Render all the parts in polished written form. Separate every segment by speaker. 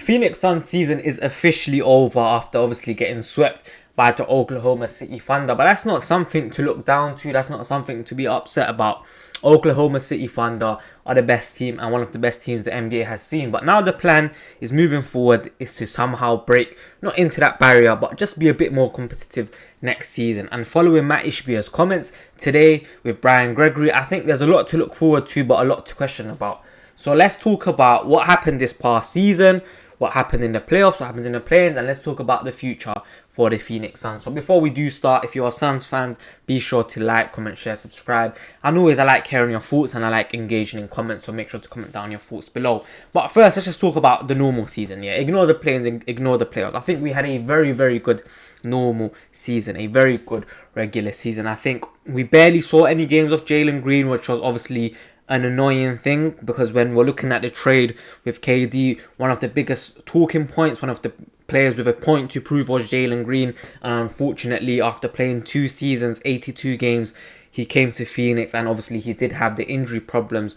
Speaker 1: Phoenix Suns season is officially over after obviously getting swept by the Oklahoma City Thunder. But that's not something to look down to. That's not something to be upset about. Oklahoma City Thunder are the best team and one of the best teams the NBA has seen. But now the plan is moving forward is to somehow break, not into that barrier, but just be a bit more competitive next season. And following Matt Ishbia's comments today with Brian Gregory, I think there's a lot to look forward to, but a lot to question about. So let's talk about what happened this past season, what happened in the playoffs, what happens in the play-ins, and let's talk about the future for the Phoenix Suns. So before we do start, if you're Suns fans, be sure to like, comment, share, subscribe. And always, I like hearing your thoughts and I like engaging in comments, so make sure to comment down your thoughts below. But first, let's just talk about the normal season, yeah? Ignore the play-ins and ignore the playoffs. I think we had a very, very good normal season, a very good regular season. I think we barely saw any games of Jalen Green, which was obviously an annoying thing, because when we're looking at the trade with KD, one of the biggest talking points, one of the players with a point to prove was Jalen Green. And unfortunately, after playing 2 seasons, 82 games, he came to Phoenix, and obviously he did have the injury problems,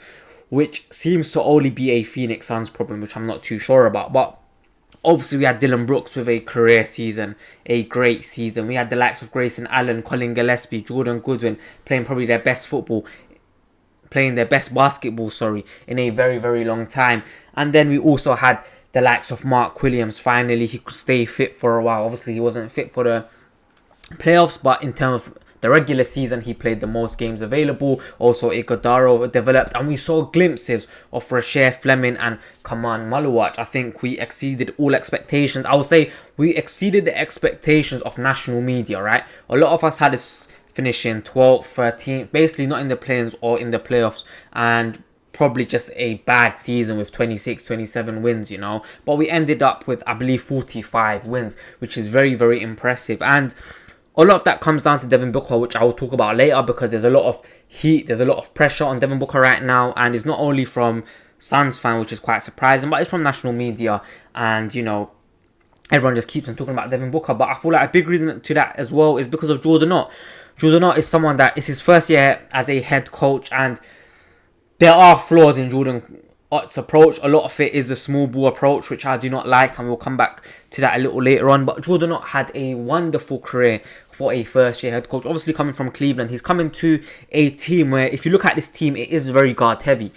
Speaker 1: which seems to only be a Phoenix Suns problem, which I'm not too sure about. But obviously, we had Dylan Brooks with a career season, a great season. We had the likes of Grayson Allen, Colin Gillespie, Jordan Goodwin playing probably their best football, playing their best basketball, in a very, very long time. And then we also had the likes of Mark Williams. Finally, he could stay fit for a while. Obviously, he wasn't fit for the playoffs, but in terms of the regular season, he played the most games available. Also, Iguodala developed, and we saw glimpses of Rasheed Fleming and Kaman Maluach. I think we exceeded all expectations. I would say we exceeded the expectations of national media, right? A lot of us had this finishing 12th, 13th, basically not in the play-ins or in the playoffs, and probably just a bad season with 26, 27 wins, you know. But we ended up with, I believe, 45 wins, which is very, very impressive. And a lot of that comes down to Devin Booker, which I will talk about later, because there's a lot of heat, there's a lot of pressure on Devin Booker right now, and it's not only from Suns fans, which is quite surprising, but it's from national media, and, you know, everyone just keeps on talking about Devin Booker. But I feel like a big reason to that as well is because of Jordan Knott. Jordan Knott is someone that is his first year as a head coach, and there are flaws in Jordan Knott's approach. A lot of it is the small ball approach, which I do not like, and we'll come back to that a little later on. But Jordan Knott had a wonderful career for a first year head coach. Obviously coming from Cleveland, he's coming to a team where, if you look at this team, it is very guard heavy.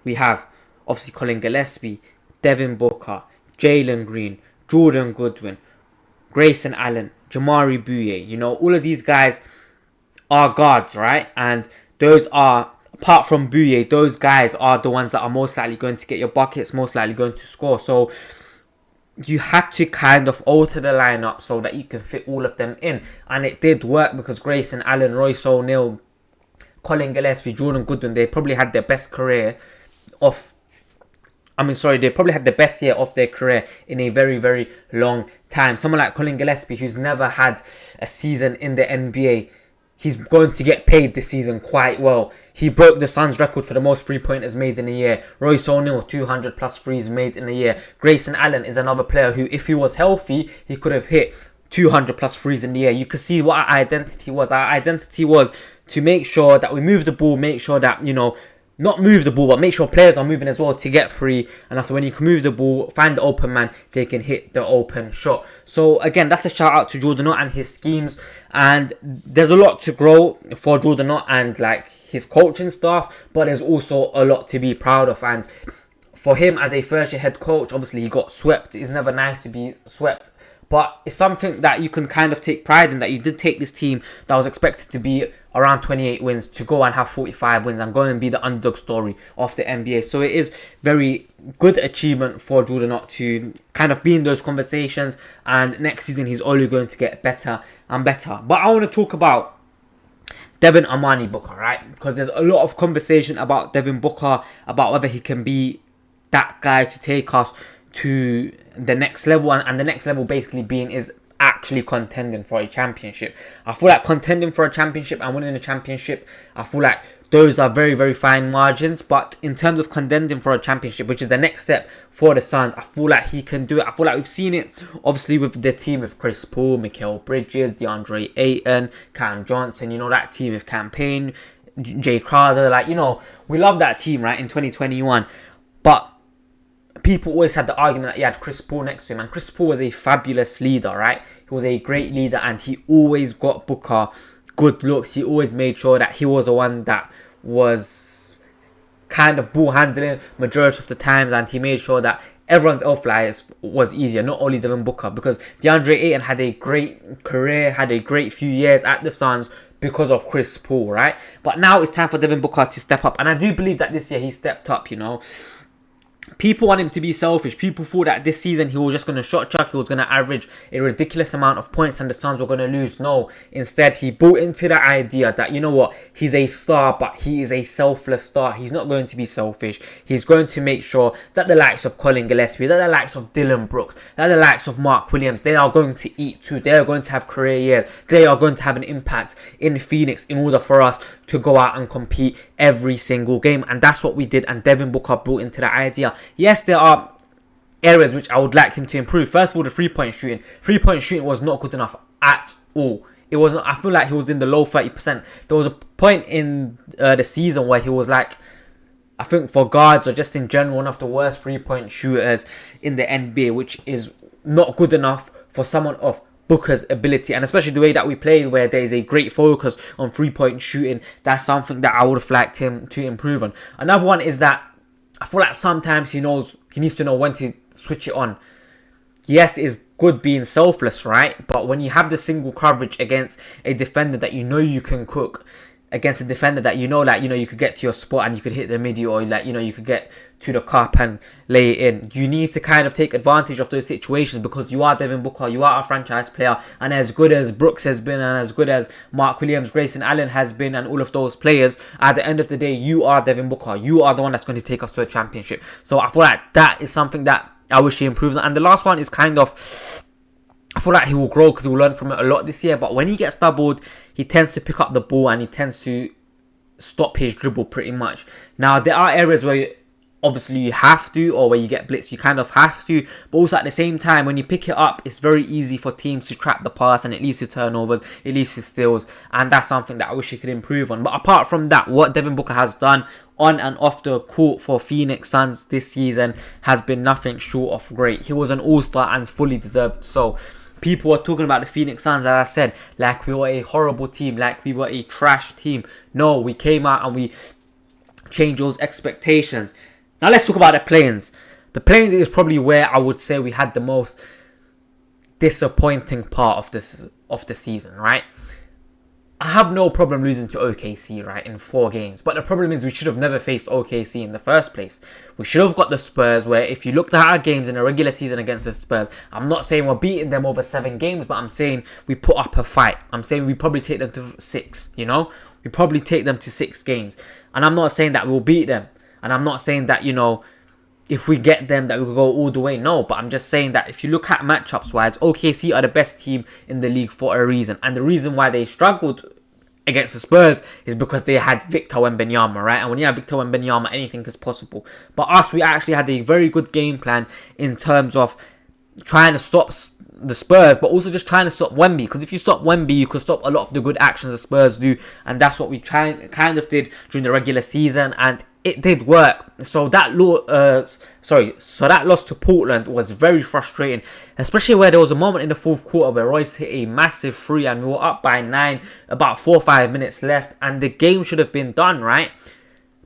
Speaker 1: We have obviously Colin Gillespie, Devin Booker, Jalen Green, Jordan Goodwin, Grayson Allen, Jamari Bouye. You know, all of these guys are guards, right? And those are, apart from Bouye, those guys are the ones that are most likely going to get your buckets, most likely going to score. So you had to kind of alter the lineup so that you can fit all of them in. And it did work, because Grayson Allen, Royce O'Neal, Colin Gillespie, Jordan Goodwin, they probably had their best career of... they probably had the best year of their career in a very, very long time. Someone like Colin Gillespie, who's never had a season in the NBA, he's going to get paid this season quite well. He broke the Suns record for the most three-pointers made in a year. Royce O'Neal, 200 plus threes made in a year. Grayson Allen is another player who, if he was healthy, he could have hit 200 plus threes in the year. You can see what our identity was. Our identity was to make sure that we move the ball, make sure that, you know, not move the ball, but make sure players are moving as well to get free. And after, when you can move the ball, find the open man, they can hit the open shot. So again, that's a shout out to Jordan Knott and his schemes. And there's a lot to grow for Jordan Knott and like his coaching staff, but there's also a lot to be proud of. And for him as a first year head coach, obviously he got swept. It's never nice to be swept, but it's something that you can kind of take pride in, that you did take this team that was expected to be around 28 wins to go and have 45 wins and go and be the underdog story of the NBA. So it is very good achievement for Jordan Knott to kind of be in those conversations, and next season he's only going to get better and better. But I want to talk about Devin Amani Booker, right? Because there's a lot of conversation about Devin Booker, about whether he can be that guy to take us to the next level, and the next level basically being is actually contending for a championship. I feel like contending for a championship and winning a championship, I feel like those are very, very fine margins. But in terms of contending for a championship, which is the next step for the Suns, I feel like he can do it. I feel like we've seen it, obviously, with the team with Chris Paul, Mikal Bridges, DeAndre Ayton, Cam Johnson, you know, that team with Campaign, Jay Crowder. Like, you know, we love that team, right, in 2021. But people always had the argument that he had Chris Paul next to him, and Chris Paul was a fabulous leader, right? He was a great leader, and he always got Booker good looks. He always made sure that he was the one that was kind of ball handling majority of the times, and he made sure that everyone's off-flies was easier, not only Devin Booker, because DeAndre Ayton had a great career, had a great few years at the Suns because of Chris Paul, right? But now it's time for Devin Booker to step up, and I do believe that this year he stepped up, you know. People want him to be selfish. People thought that this season he was just going to shot chuck. He was going to average a ridiculous amount of points and the Suns were going to lose. No. Instead, he bought into the idea that, you know what, he's a star, but he is a selfless star. He's not going to be selfish. He's going to make sure that the likes of Colin Gillespie, that the likes of Dylan Brooks, that the likes of Mark Williams, they are going to eat too. They are going to have career years. They are going to have an impact in Phoenix in order for us to go out and compete every single game. And that's what we did. And Devin Booker brought into the idea. Yes, there are areas which I would like him to improve. First of all, the three-point shooting. Three-point shooting was not good enough at all. It wasn't. I feel like he was in the low 30%. There was a point in the season where he was like, I think for guards or just in general, one of the worst three-point shooters in the NBA, which is not good enough for someone of Booker's ability, and especially the way that we played where there is a great focus on three-point shooting. That's something that I would have liked him to improve on. Another one is that I feel like sometimes he needs to know when to switch it on. Yes, it's good being selfless, right? But when you have the single coverage against a defender that you know you can cook, against a defender that you know, like, you know, you could get to your spot and you could hit the midi, or like, you know, you could get to the cup and lay it in. You need to kind of take advantage of those situations because you are Devin Booker, you are a franchise player, and as good as Brooks has been and as good as Mark Williams, Grayson Allen has been, and all of those players, at the end of the day, you are Devin Booker. You are the one that's going to take us to a championship. So I feel like that is something that I wish he improved on. And the last one is kind of, I feel like he will grow because he will learn from it a lot this year. But when he gets doubled, he tends to pick up the ball and he tends to stop his dribble pretty much. Now, there are areas where obviously you have to, or where you get blitzed, you kind of have to. But also at the same time, when you pick it up, it's very easy for teams to trap the pass, and it leads to turnovers, it leads to steals. And that's something that I wish he could improve on. But apart from that, what Devin Booker has done on and off the court for Phoenix Suns this season has been nothing short of great. He was an all-star and fully deserved so. People were talking about the Phoenix Suns, as I said, like we were a horrible team, like we were a trash team. No, we came out and we changed those expectations. Now let's talk about the play-ins. The play-ins is probably where I would say we had the most disappointing part of the season, right? I have no problem losing to OKC, right, in 4 games. But the problem is we should have never faced OKC in the first place. We should have got the Spurs, where if you looked at our games in the regular season against the Spurs, I'm not saying we're beating them over 7 games, but I'm saying we put up a fight. I'm saying we probably take them to 6, you know? We probably take them to 6 games. And I'm not saying that we'll beat them. And I'm not saying that, you know, if we get them that we will go all the way. No, but I'm just saying that if you look at matchups wise, OKC are the best team in the league for a reason. And the reason why they struggled against the Spurs is because they had Victor Wembanyama, right? And when you have Victor Wembanyama, anything is possible. But us, we actually had a very good game plan in terms of trying to stop the Spurs, but also just trying to stop Wemby. Because if you stop Wemby, you could stop a lot of the good actions the Spurs do. And that's what we kind of did during the regular season. And it did work. So that loss to Portland was very frustrating, especially where there was a moment in the 4th quarter where Royce hit a massive 3 and we were up by 9, about 4 or 5 minutes left, and the game should have been done, right?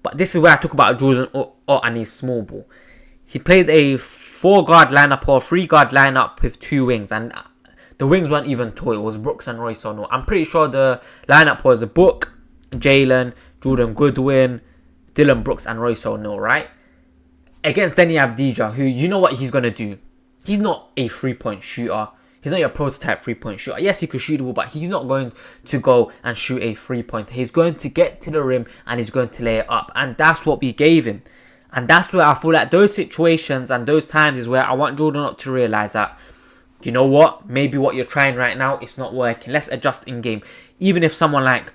Speaker 1: But this is where I talk about Jordan and his small ball. He played a 4-guard lineup or 3-guard lineup with 2 wings, and the wings weren't even tall. It was Brooks and Royce O'Neal. I'm pretty sure the lineup was Book, Jalen, Jordan Goodwin, Dylan Brooks and Royce O'Neal, right? Against Denny Avdija, who, you know what he's going to do. He's not a 3-point shooter. He's not your prototype 3-point shooter. Yes, he could shoot the ball, but he's not going to go and shoot a 3-pointer. He's going to get to the rim and he's going to lay it up. And that's what we gave him. And that's where I feel like those situations and those times is where I want Jordan not to realise that, you know what? Maybe what you're trying right now, it's not working. Let's adjust in game. Even if someone like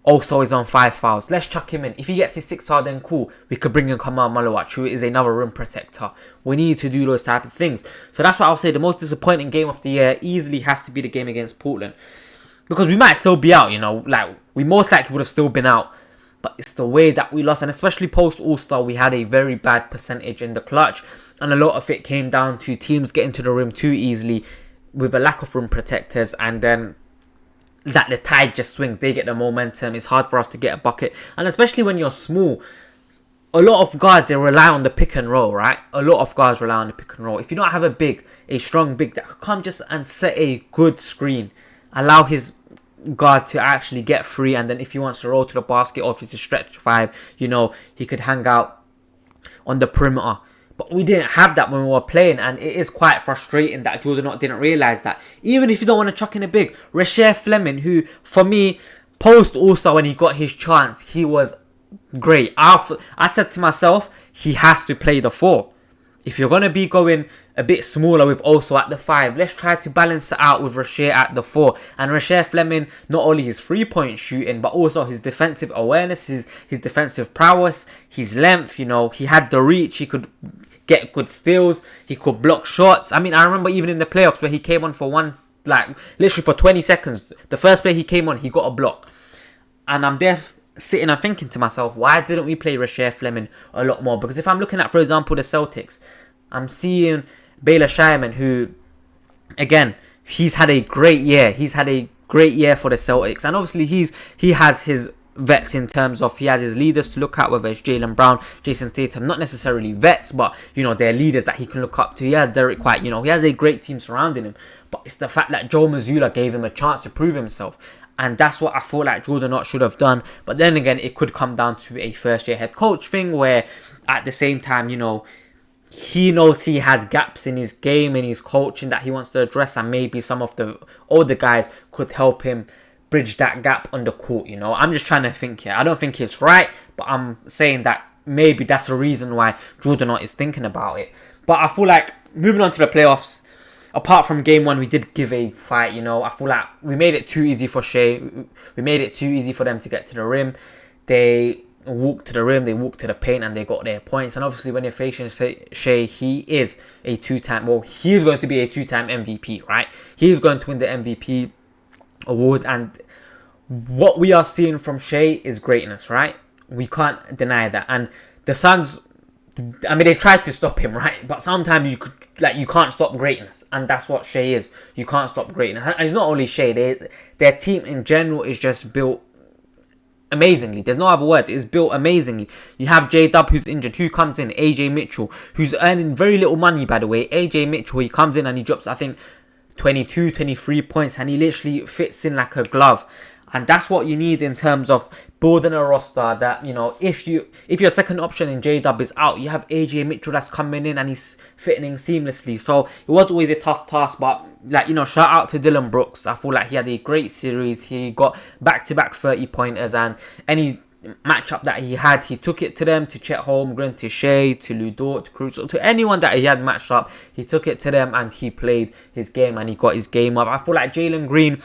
Speaker 1: also is on 5 fouls, let's chuck him in. If he gets his 6th foul, then cool. We could bring in Kamal Malawach, who is another rim protector. We need to do those type of things. So that's why I'll say the most disappointing game of the year easily has to be the game against Portland. Because we might still be out, you know. Like, we most likely would have still been out. But it's the way that we lost. And especially post All-Star, we had a very bad percentage in the clutch. And a lot of it came down to teams getting to the rim too easily with a lack of rim protectors, and then that the tide just swings. They get the momentum. It's hard for us to get a bucket. And especially when you're small, a lot of guys, they rely on the pick and roll, right? A lot of guys rely on the pick and roll. If you don't have a strong big that could come just and set a good screen, allow his guard to actually get free, and then if he wants to roll to the basket or if it's a stretch five, he could hang out on the perimeter. But we didn't have that when we were playing, and it is quite frustrating that Jordan didn't realise that. Even if you don't want to chuck in a big, Rasheer Fleming, who, for me, post also when he got his chance, he was great. I said to myself, he has to play the 4. If you're going to be going a bit smaller with also at the 5, let's try to balance it out with Rasheer at the 4. And Rasheer Fleming, not only his 3-point shooting, but also his defensive awareness, his defensive prowess, his length, he had the reach, he could get good steals, he could block shots. I mean, I remember even in the playoffs where he came on for literally for 20 seconds, the first play he came on, he got a block. And I'm there sitting and thinking to myself, why didn't we play Rasheer Fleming a lot more? Because if I'm looking at, for example, the Celtics, I'm seeing Baylor Shireman, who, again, he's had a great year. He's had a great year for the Celtics. And obviously, he has his vets in terms of he has his leaders to look at, whether it's Jaylen Brown, Jason Tatum, not necessarily vets, but, they're leaders that he can look up to. He has Derek White, he has a great team surrounding him. But it's the fact that Joe Mazzulla gave him a chance to prove himself. And that's what I feel like Jordan should have done. But then again, it could come down to a first-year head coach thing where at the same time, he knows he has gaps in his game and his coaching that he wants to address. And maybe some of the older guys could help him bridge that gap on the court, I'm just trying to think here. I don't think it's right, but I'm saying that maybe that's the reason why Jordan is thinking about it. But I feel like moving on to the playoffs, apart from game 1, we did give a fight, I feel like we made it too easy for Shea. We made it too easy for them to get to the rim. They walked to the rim, they walked to the paint, and they got their points. And obviously, when you're facing Shea, he is a he's going to be a 2-time MVP, right? He's going to win the MVP award. And what we are seeing from Shea is greatness, right? We can't deny that. And the Suns, I mean, they tried to stop him, right? But sometimes you can't stop greatness, and that's what Shea is. You can't stop greatness. And it's not only Shea; their team in general is just built amazingly. There's no other word. It's built amazingly. You have J-Dub, who's injured, who comes in. AJ Mitchell, who's earning very little money, by the way. AJ Mitchell, he comes in and he drops, I think, 22, 23 points, and he literally fits in like a glove. And that's what you need in terms of building a roster that, if your second option in J-Dub is out, you have AJ Mitchell that's coming in and he's fitting in seamlessly. So it was always a tough task, but shout out to Dylan Brooks. I feel like he had a great series. He got back-to-back 30-pointers, and any matchup that he had, he took it to them, to Chet Holmgren, to Shea, to Lu Dort, to Caruso, to anyone that he had matched up. He took it to them and he played his game and he got his game up. I feel like Jalen Green,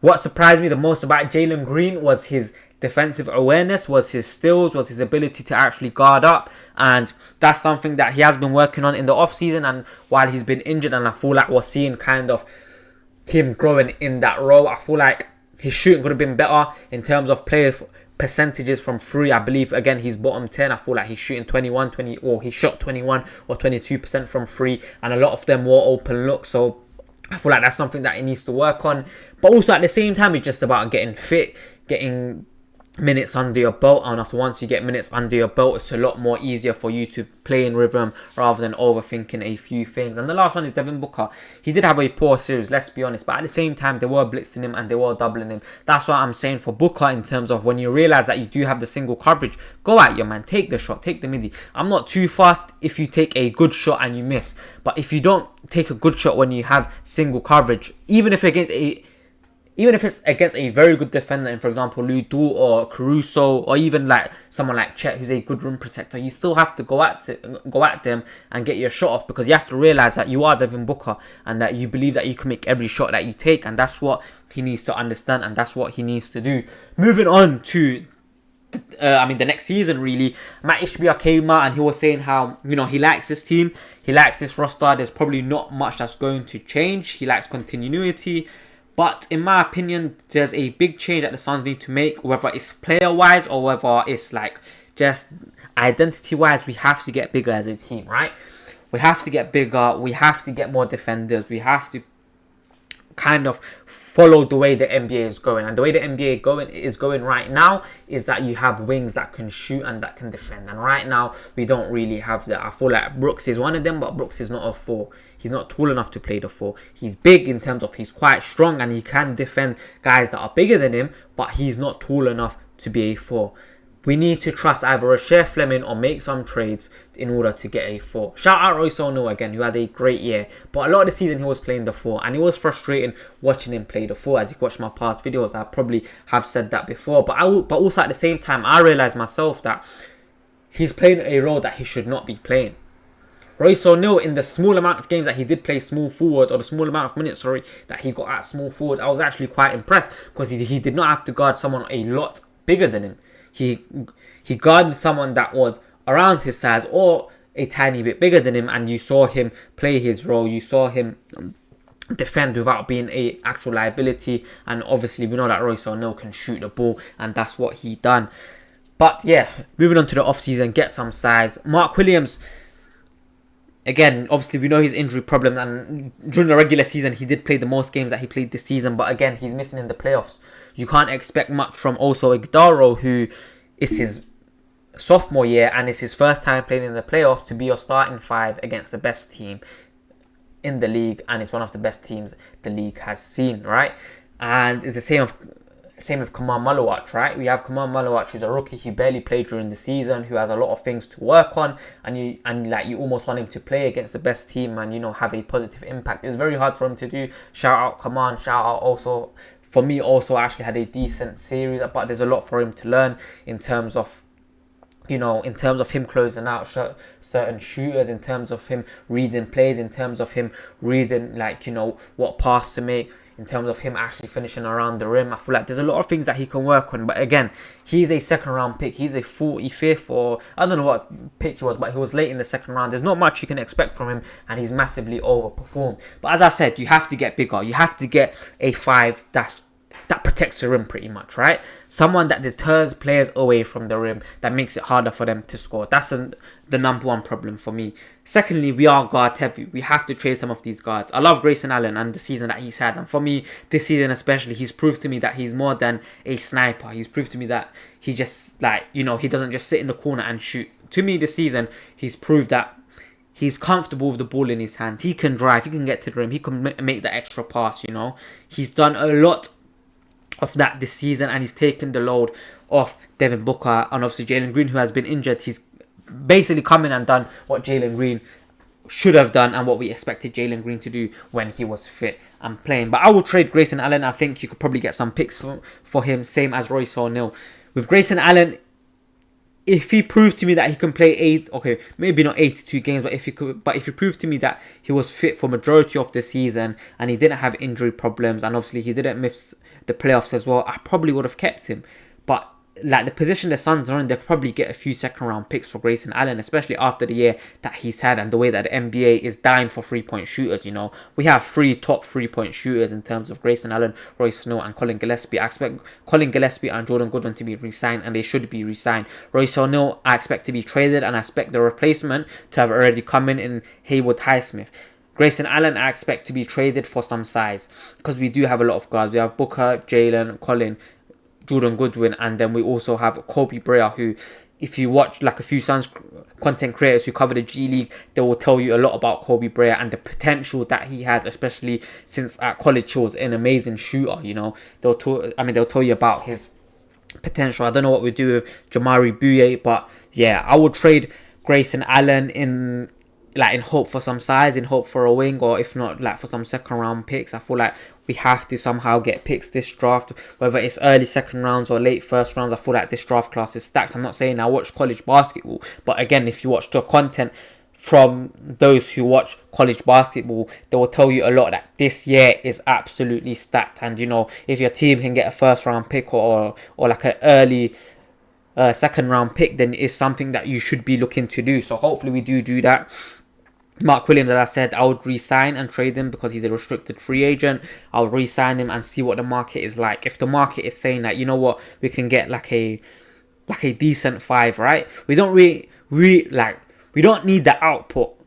Speaker 1: what surprised me the most about Jalen Green was his defensive awareness, was his steals, was his ability to actually guard up. And that's something that he has been working on in the offseason and while he's been injured. And I feel like we're seeing kind of him growing in that role. I feel like his shooting could have been better in terms of player percentages from 3. I believe, again, he's bottom 10. I feel like he's shooting 21, 20, or he shot 21 or 22% from 3. And a lot of them were open looks. So I feel like that's something that he needs to work on. But also at the same time, it's just about getting fit, getting minutes under your belt. And once you get minutes under your belt, it's a lot more easier for you to play in rhythm rather than overthinking a few things. And the last one is Devin Booker. He did have a poor series, let's be honest, but at the same time they were blitzing him and they were doubling him. That's what I'm saying for Booker, in terms of when you realize that you do have the single coverage, go at your man, take the shot, take the midi. I'm not too fast if you take a good shot and you miss, but if you don't take a good shot when you have single coverage, even if it's against a very good defender, in, for example, Lu Dort or Caruso, or even like someone like Chet, who's a good rim protector, you still have to go at them and get your shot off, because you have to realize that you are Devin Booker and that you believe that you can make every shot that you take, and that's what he needs to understand and that's what he needs to do. Moving on to the next season, really, Matt Ishbia came out and he was saying how, he likes this team, he likes this roster. There's probably not much that's going to change. He likes continuity. But in my opinion, there's a big change that the Suns need to make, whether it's player-wise or whether it's like just identity-wise. We have to get bigger as a team, right? We have to get bigger. We have to get more defenders. We have to kind of follow the way the NBA is going. And the way the NBA is going right now is that you have wings that can shoot and that can defend. And right now, we don't really have that. I feel like Brooks is one of them, but Brooks is not a 4. He's not tall enough to play the 4. He's big in terms of he's quite strong and he can defend guys that are bigger than him, but he's not tall enough to be a 4. We need to trust either Rasheer Fleming or make some trades in order to get a 4. Shout out Royce O'Neal again, who had a great year. But a lot of the season he was playing the 4. And it was frustrating watching him play the 4. As you watch my past videos, I probably have said that before. But also at the same time, I realised myself that he's playing a role that he should not be playing. Royce O'Neal, in the small amount of games that he did play small forward, or the small amount of minutes, that he got at small forward, I was actually quite impressed. Because he did not have to guard someone a lot bigger than him. He guarded someone that was around his size or a tiny bit bigger than him, and you saw him play his role. You saw him defend without being a actual liability. And obviously we know that Royce O'Neal can shoot the ball, and that's what he done. But yeah, moving on to the offseason, get some size. Mark Williams, again, obviously we know his injury problem, and during the regular season he did play the most games that he played this season, but again, he's missing in the playoffs. You can't expect much from also Igdaro, who is his sophomore year and it's his first time playing in the playoffs, to be your starting 5 against the best team in the league, and it's one of the best teams the league has seen, right? And it's the same with Kamal Malawach, right? We have Kamal Malawach, who's a rookie. He barely played during the season, who has a lot of things to work on, and you almost want him to play against the best team and have a positive impact. It's very hard for him to do. Shout out Kamal, shout out also for me. Also, actually had a decent series, but there's a lot for him to learn in terms of him closing out certain shooters, in terms of him reading plays, in terms of him reading what pass to make, in terms of him actually finishing around the rim. I feel like there's a lot of things that he can work on. But again, he's a second round pick. He's a 45th, or I don't know what pick he was, but he was late in the second round. There's not much you can expect from him, and he's massively overperformed. But as I said, you have to get bigger. You have to get a 5 that protects the rim pretty much, right? Someone that deters players away from the rim, that makes it harder for them to score. That's the number one problem for me. Secondly, we are guard heavy. We have to trade some of these guards. I love Grayson Allen and the season that he's had. And for me, this season especially, he's proved to me that he's more than a sniper. He's proved to me that he just, he doesn't just sit in the corner and shoot. To me, this season, he's proved that he's comfortable with the ball in his hand. He can drive. He can get to the rim. He can make the extra pass, He's done a lot of that this season, and he's taken the load off Devin Booker and obviously Jalen Green, who has been injured. He's basically come in and done what Jalen Green should have done and what we expected Jalen Green to do when he was fit and playing. But I will trade Grayson Allen. I think you could probably get some picks for him, same as Royce O'Neal. With Grayson Allen, if he proved to me that he can play maybe not 82 games, but if he proved to me that he was fit for majority of the season and he didn't have injury problems, and obviously he didn't miss the playoffs as well, I probably would have kept him. But the position the Suns are in, they'll probably get a few second round picks for Grayson Allen, especially after the year that he's had and the way that the NBA is dying for 3-point shooters. We have 3 top 3-point shooters in terms of Grayson Allen, Royce O'Neal and Colin Gillespie. I expect Colin Gillespie and Jordan Goodwin to be re-signed, and they should be re-signed. Royce O'Neal, I expect to be traded, and I expect the replacement to have already come in Haywood Highsmith. Grayson Allen, I expect to be traded for some size, because we do have a lot of guards. We have Booker, Jalen, Colin, Jordan Goodwin, and then we also have Kobe Brea, who, if you watch a few Suns content creators who cover the G League, they will tell you a lot about Kobe Brea and the potential that he has, especially since at college he was an amazing shooter. They'll tell you about his potential. I don't know what we do with Jamari Bouye, but yeah, I would trade Grayson Allen in hope for some size, in hope for a wing, or if not, for some second round picks. I feel like we have to somehow get picks this draft, whether it's early second rounds or late first rounds. I feel like this draft class is stacked. I'm not saying I watch college basketball, but again, if you watch the content from those who watch college basketball, they will tell you a lot that this year is absolutely stacked. And if your team can get a first round pick or an early second round pick, then it's something that you should be looking to do. So hopefully we do that. Mark Williams, as I said, I would re-sign and trade him because he's a restricted free agent. I'll re-sign him and see what the market is like. If the market is saying that, we can get a decent 5, right? We don't we don't need the output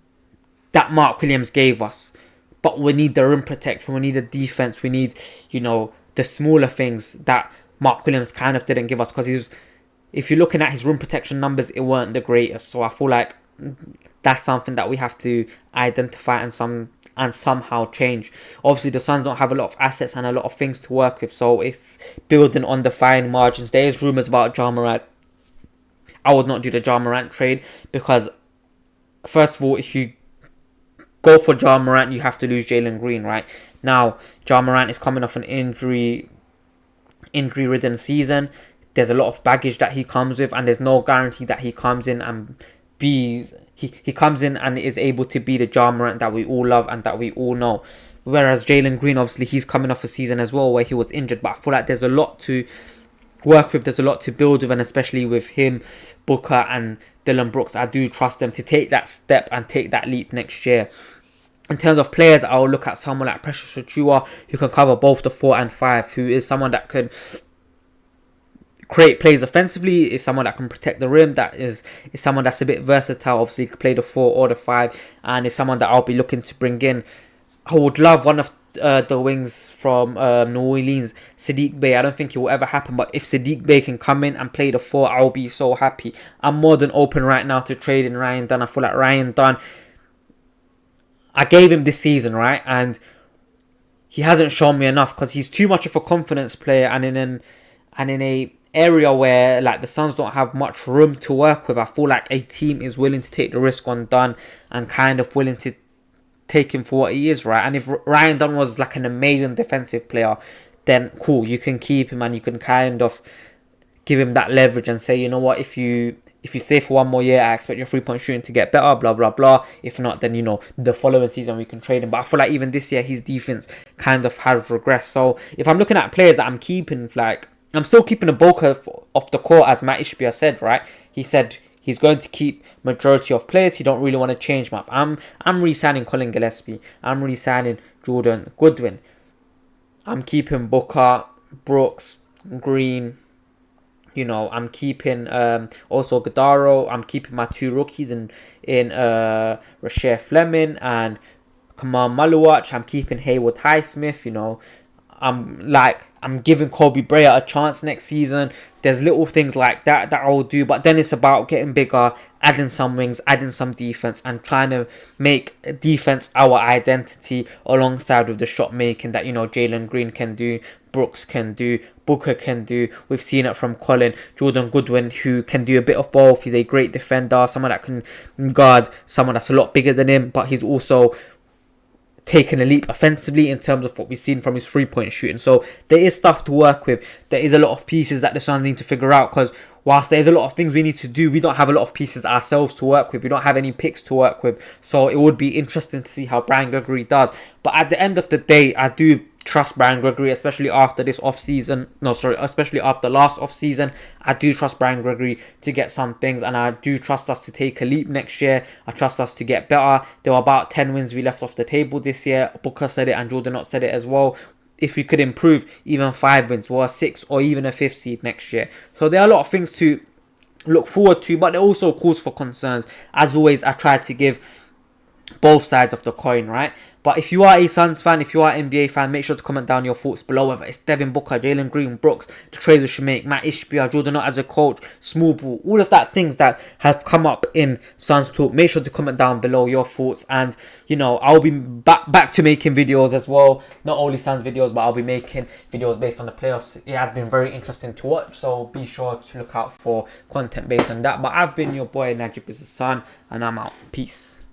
Speaker 1: that Mark Williams gave us. But we need the rim protection, we need the defense, we need, you know, the smaller things that Mark Williams kind of didn't give us, because if you're looking at his rim protection numbers, it weren't the greatest. So I feel like that's something that we have to identify and somehow change. Obviously, the Suns don't have a lot of assets and a lot of things to work with, so it's building on the fine margins. There is rumours about Ja Morant. I would not do the Ja Morant trade, because first of all, if you go for Ja Morant, you have to lose Jalen Green, right? Now, Ja Morant is coming off an injury-ridden season. There's a lot of baggage that he comes with, and there's no guarantee that he comes in and he comes in and is able to be the Ja Morant that we all love and that we all know. Whereas Jalen Green, obviously, he's coming off a season as well where he was injured, but I feel like there's a lot to work with, there's a lot to build with, and especially with him, Booker and Dylan Brooks, I do trust them to take that step and take that leap next year. In terms of players, I'll look at someone like Precious Achiuwa, who can cover both the 4 and 5, who is someone that could create plays offensively, is someone that can protect the rim, that is someone that's a bit versatile, obviously could play the 4 or the 5, and is someone that I'll be looking to bring in. I would love one of the wings from New Orleans, Sadiq Bey. I don't think it will ever happen, but if Sadiq Bey can come in and play the 4, I'll be so happy. I'm more than open right now to trading Ryan Dunn. I feel like Ryan Dunn, I gave him this season, right, and he hasn't shown me enough, because he's too much of a confidence player, and in a area where like the Suns don't have much room to work with, I feel like a team is willing to take the risk on Dunn and kind of willing to take him for what he is, right? And if Ryan Dunn was like an amazing defensive player, then cool, you can keep him and you can kind of give him that leverage and say, you know what, if you stay for one more year, I expect your 3-point shooting to get better, blah blah blah. If not, then, you know, the following season we can trade him. But I feel like even this year his defense kind of has regressed. So if I'm looking at players that I'm keeping, like, I'm still keeping the bulk off the court, as Matt Ishbia said, right? He said he's going to keep majority of players. He don't really want to change map. I'm re-signing Colin Gillespie. I'm re-signing Jordan Goodwin. I'm keeping Booker, Brooks, Green. You know, I'm keeping also Godaro. I'm keeping my 2 rookies in Rasheed Fleming and Kamal Maluach. I'm keeping Haywood Highsmith. You know, I'm giving Kobe Bryant a chance next season. There's little things like that I will do, but then it's about getting bigger, adding some wings, adding some defense, and trying to make defense our identity alongside with the shot making that, you know, Jalen Green can do, Brooks can do, Booker can do. We've seen it from Colin. Jordan Goodwin, who can do a bit of both. He's a great defender, someone that can guard someone that's a lot bigger than him, but he's also taken a leap offensively in terms of what we've seen from his 3-point shooting. So there is stuff to work with. There is a lot of pieces that the Suns need to figure out, because whilst there's a lot of things we need to do, we don't have a lot of pieces ourselves to work with. We don't have any picks to work with. So it would be interesting to see how Brian Gregory does. But at the end of the day, I do trust Brian Gregory, especially after this especially after last off-season. I do trust Brian Gregory to get some things, and I do trust us to take a leap next year. I trust us to get better. There were about 10 wins we left off the table this year. Booker said it and Jordan Knott said it as well. If we could improve even 5 wins, or a 6 or even a 5th seed next year. So there are a lot of things to look forward to, but there are also cause for concerns. As always, I try to give both sides of the coin, right? But if you are a Suns fan, if you are an NBA fan, make sure to comment down your thoughts below, whether it's Devin Booker, Jalen Green, Brooks, the trades we should make, Matt Ishbia, Jordan Knott as a coach, small ball, all of that things that have come up in Suns talk. Make sure to comment down below your thoughts, and, you know, I'll be back to making videos as well. Not only Suns videos, but I'll be making videos based on the playoffs. It has been very interesting to watch, so be sure to look out for content based on that. But I've been your boy Najib is the Sun, and I'm out. Peace.